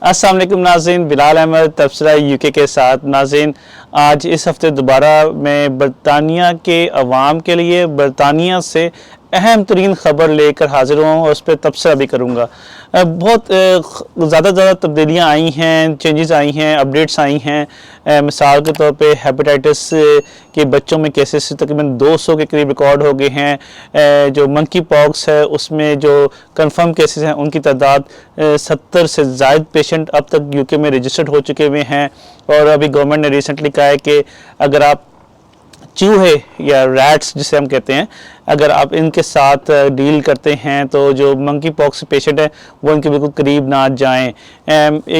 अस्सलाम वालेकुम नाज़रीन, बिलाल अहमद तबसरा यूके के साथ। नाज़रीन, आज इस हफ्ते दोबारा मैं बरतानिया के अवाम के लिए बरतानिया से अहम तरीन ख़बर लेकर हाज़िर हुआ हूँ और उस पर तबसरा भी करूँगा। बहुत ज़्यादा तब्दीलियाँ आई हैं, चेंजेस आई हैं, अपडेट्स आई हैं। मिसाल के तौर पे हेपेटाइटिस के बच्चों में केसेस तकरीबन 200 के करीब रिकॉर्ड हो गए हैं। जो मंकी पॉक्स है उसमें जो कंफर्म केसेस हैं उनकी तादाद 70 से ज़ायद पेशेंट अब तक यूके में रजिस्टर्ड हो चुके हुए हैं। और अभी गवर्नमेंट ने रिसेंटली कहा है कि अगर आप चूहे या रैट्स जिसे हम कहते हैं, अगर आप इनके साथ डील करते हैं तो जो मंकी पॉक्स पेशेंट है वो इनके बिल्कुल करीब ना जाएं।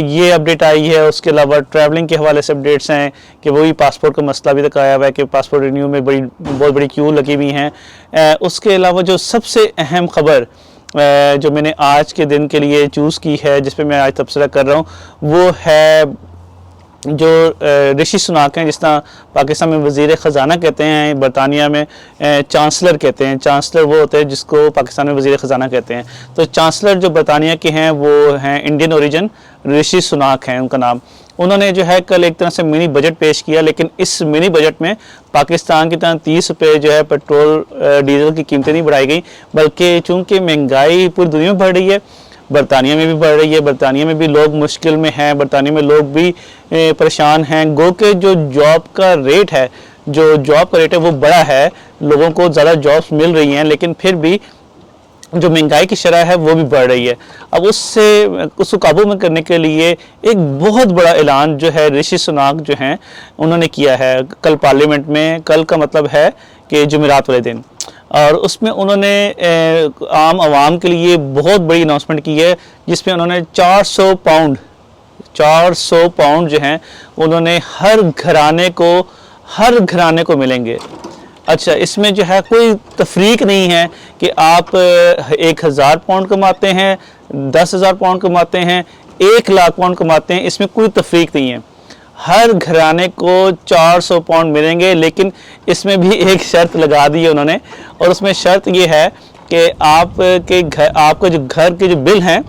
ये अपडेट आई है। उसके अलावा ट्रैवलिंग के हवाले से अपडेट्स हैं कि वही पासपोर्ट का मसला भी तक आया हुआ है कि पासपोर्ट रिन्यू में बहुत बड़ी क्यू लगी हुई हैं। उसके अलावा जो सबसे अहम ख़बर जो मैंने आज के दिन के लिए चूज़ की है, जिस पर मैं आज तबसरा कर रहा हूँ, वो है जो ऋषि सुनाक हैं, जिस तरह पाकिस्तान में वज़ीर ख़ज़ाना कहते हैं, बरतानिया में चांसलर कहते हैं। चांसलर वो होते हैं जिसको पाकिस्तान में वज़ीर ख़ज़ाना कहते हैं। तो चांसलर जो बरतानिया के हैं वो हैं इंडियन ओरिजिन, ऋषि सुनाक हैं उनका नाम। उन्होंने जो है कल एक तरह से मिनी बजट पेश किया, लेकिन इस मिनी बजट में पाकिस्तान की तरह 30 रुपये जो है पेट्रोल डीजल की कीमतें नहीं बढ़ाई गई, बल्कि चूँकि महंगाई पूरी दुनिया में बढ़ रही है, बरतानिया में भी बढ़ रही है। बरतानिया में भी लोग मुश्किल में हैं, बरतानिया में लोग भी परेशान हैं। गो के जो जॉब का रेट है वो बड़ा है, लोगों को ज़्यादा जॉब्स मिल रही हैं, लेकिन फिर भी जो महंगाई की शरह है वो भी बढ़ रही है। अब उसको काबू में करने के लिए एक बहुत बड़ा ऐलान जो है ऋषि सुनाक जो हैं उन्होंने किया है कल पार्लियामेंट में। कल का मतलब है कि जुमेरात वाले दिन, और उसमें उन्होंने आम आवाम के लिए बहुत बड़ी अनाउंसमेंट की है, जिसमें उन्होंने 400 पाउंड जो हैं उन्होंने हर घराने को मिलेंगे। अच्छा, इसमें जो है कोई तफरीक नहीं है कि आप 1000 पाउंड कमाते हैं, 10,000 पाउंड कमाते हैं, 1,00,000 पाउंड कमाते हैं, इसमें कोई तफरीक नहीं है। हर घराने को 400 पाउंड मिलेंगे, लेकिन इसमें भी एक शर्त लगा दी है उन्होंने, और उसमें शर्त ये है कि आपका जो घर के जो बिल हैं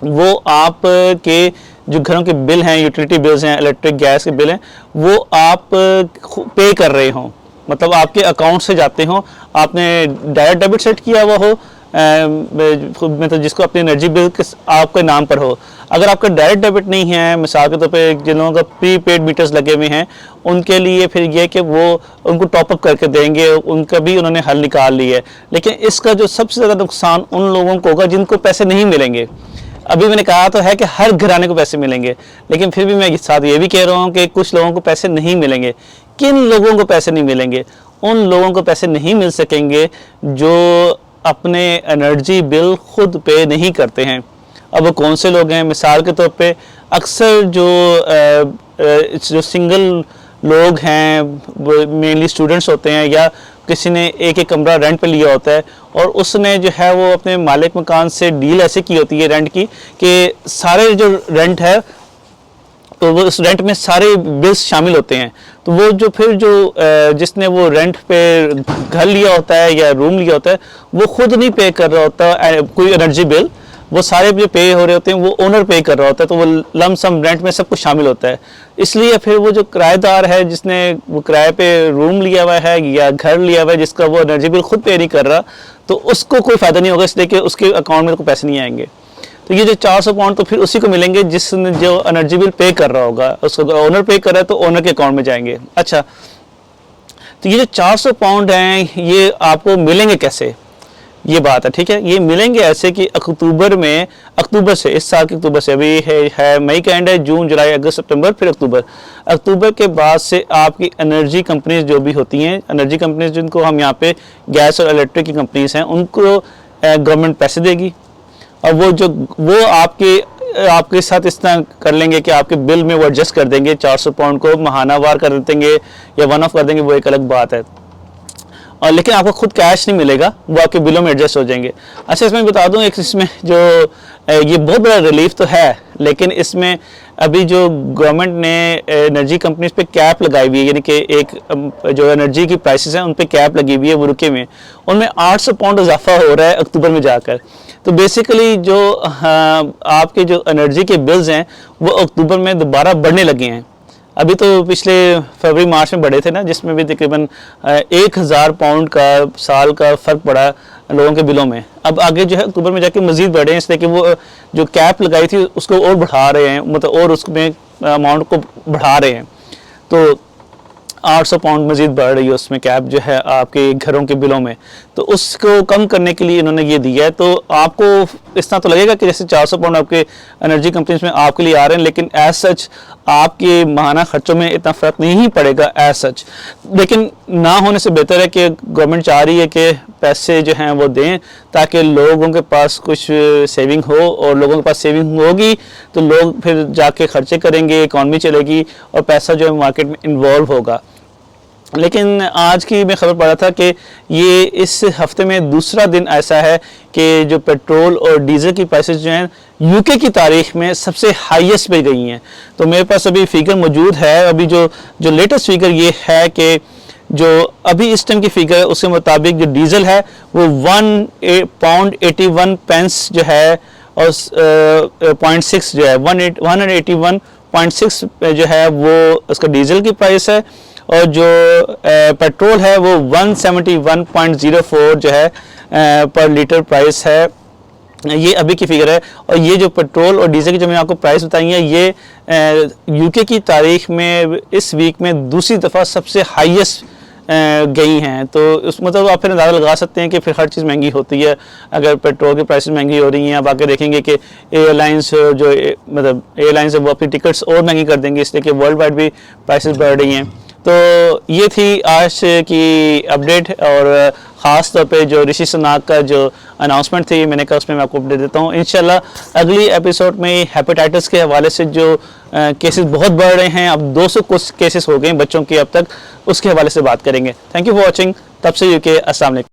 वो आपके जो घरों के बिल हैं, यूटिलिटी बिल्स हैं, इलेक्ट्रिक गैस के बिल हैं, वो आप पे कर रहे हों, मतलब आपके अकाउंट से जाते हों, आपने डायरेक्ट डेबिट सेट किया हुआ हो, मतलब जिसको अपने एनर्जी बिल आपके नाम पर हो। अगर आपका डायरेक्ट डेबिट नहीं है, मिसाल के तौर पे जिन लोगों का प्रीपेड मीटर्स लगे हुए हैं, उनके लिए फिर ये कि वो उनको टॉपअप करके देंगे, उनका भी उन्होंने हल निकाल लिया है। लेकिन इसका जो सबसे ज़्यादा नुकसान उन लोगों को होगा जिनको पैसे नहीं मिलेंगे। अभी मैंने कहा तो है कि हर घराने को पैसे मिलेंगे, लेकिन फिर भी मैं साथ ये भी कह रहा हूँ कि कुछ लोगों को पैसे नहीं मिलेंगे। किन लोगों को पैसे नहीं मिलेंगे? उन लोगों को पैसे नहीं मिल सकेंगे जो अपने एनर्जी बिल खुद पे नहीं करते हैं। अब वो कौन से लोग हैं? मिसाल के तौर पे अक्सर जो सिंगल लोग हैं, मेनली स्टूडेंट्स होते हैं, या किसी ने एक कमरा रेंट पे लिया होता है और उसने जो है वो अपने मालिक मकान से डील ऐसे की होती है रेंट की कि सारे जो रेंट है तो वो उस रेंट में सारे बिल्स शामिल होते हैं। तो वो जो फिर जिसने वो रेंट पे घर लिया होता है या रूम लिया होता है, वो खुद नहीं पे कर रहा होता कोई एनर्जी बिल, वो सारे जो पे हो रहे होते हैं वो ओनर पे कर रहा होता है, तो वो लम सम रेंट में सब कुछ शामिल होता है। इसलिए फिर वो जो किराएदार है जिसने वो किराए पे रूम लिया हुआ है या घर लिया हुआ है, जिसका वो एनर्जी बिल खुद पे नहीं कर रहा, तो उसको कोई फ़ायदा नहीं होगा, इसलिए कि उसके अकाउंट में को पैसे नहीं आएंगे। तो ये जो 400 पाउंड तो फिर उसी को मिलेंगे जिसने जो एनर्जी बिल पे कर रहा होगा, उसको ओनर पे कर रहा है तो ओनर के अकाउंट में जाएंगे। अच्छा, तो ये जो 400 पाउंड हैं ये आपको मिलेंगे कैसे? ये बात है, ठीक है। ये मिलेंगे ऐसे कि अक्टूबर से, इस साल के अक्टूबर से, अभी है मई का एंड है, जून जुलाई अगस्त सितंबर, फिर अक्टूबर के बाद से आपकी एनर्जी कंपनीज जो भी होती हैं, एनर्जी कंपनीज जिनको हम यहाँ पे गैस और इलेक्ट्रिक की कंपनीज हैं, उनको गवर्नमेंट पैसे देगी, और वो आपके साथ इस तरह कर लेंगे कि आपके बिल में वो एडजस्ट कर देंगे। 400 पाउंड को महानावार कर देंगे या वन ऑफ कर देंगे, वो एक अलग बात है। और लेकिन आपको खुद कैश नहीं मिलेगा, वो आपके बिलों में एडजस्ट हो जाएंगे। अच्छा, इसमें बता दूं एक इसमें जो ये बहुत बड़ा रिलीफ तो है, लेकिन इसमें अभी जो गवर्नमेंट ने एनर्जी कंपनीज पे कैप लगाई हुई है, यानी कि एक जो एनर्जी की प्राइसेस हैं उन पे कैप लगी हुई है, वो रुके हुए, उनमें 800 पाउंड इजाफा हो रहा है अक्टूबर में जाकर। तो बेसिकली जो आपके जो एनर्जी के बिल्स हैं वो अक्टूबर में दोबारा बढ़ने लगे हैं। अभी तो पिछले फरवरी मार्च में बढ़े थे ना, जिसमें भी तकरीबन 1000 पाउंड का साल का फ़र्क पड़ा लोगों के बिलों में। अब आगे जो है अक्टूबर में जाके मज़ीद बढ़े हैं, इसलिए कि वो जो कैप लगाई थी उसको और बढ़ा रहे हैं, मतलब और उसमें अमाउंट को बढ़ा रहे हैं। तो 800 पाउंड मज़ीद बढ़ रही है उसमें कैप जो है आपके घरों के बिलों में। तो उसको कम करने के लिए इन्होंने ये दिया है। तो आपको इस तरह तो लगेगा कि जैसे 400 पाउंड आपके एनर्जी कंपनीज में आपके लिए आ रहे हैं, लेकिन एज सच आपके माहाना खर्चों में इतना फ़र्क नहीं पड़ेगा एज सच। लेकिन ना होने से बेहतर है कि गवर्नमेंट चाह रही है कि पैसे जो हैं वो दें ताकि लोगों के पास कुछ सेविंग हो, और लोगों के पास सेविंग होगी तो लोग फिर जाके खर्चे करेंगे, इकॉनमी चलेगी और पैसा जो है मार्केट में इन्वॉल्व होगा। लेकिन आज की मैं खबर पढ़ा था कि ये इस हफ्ते में दूसरा दिन ऐसा है कि जो पेट्रोल और डीजल की प्राइसेस जो हैं यूके की तारीख में सबसे हाईएस्ट पे गई हैं। तो मेरे पास अभी फिगर मौजूद है। अभी जो लेटेस्ट फिगर ये है कि जो अभी इस टाइम की फिगर है उसके मुताबिक जो डीजल है वो £1.81 जो है और 0.6 जो है 181.6 जो है वो उसका डीजल की प्राइस है, और जो पेट्रोल है वो 171.04 जो है पर लीटर प्राइस है। ये अभी की फिगर है। और ये जो पेट्रोल और डीजल की जो मैंने आपको प्राइस बताई है ये यूके की तारीख में इस वीक में दूसरी दफ़ा सबसे हाईएस्ट गई हैं। तो उस मतलब आप फिर अंदाज़ा लगा सकते हैं कि फिर हर चीज़ महंगी होती है। अगर पेट्रोल की प्राइसेस महंगी हो रही हैं, आप आके देखेंगे कि एयरलाइंस जो मतलब एयरलाइंस है वो अपनी टिकट्स और महंगी कर देंगे, इसलिए कि वर्ल्ड वाइड भी प्राइसेस बढ़ रही हैं। तो ये थी आज की अपडेट, और ख़ास तौर पे जो ऋषि सुनाक का जो अनाउंसमेंट थी मैंने कहा उसमें मैं आपको अपडेट देता हूँ। इंशाल्लाह अगली एपिसोड में हेपेटाइटिस के हवाले से जो केसेस बहुत बढ़ रहे हैं, अब 200 कुछ केसेस हो गए बच्चों के अब तक, उसके हवाले से बात करेंगे। Thank you for watching. तब से यूके अस्सलाम वालेकुम।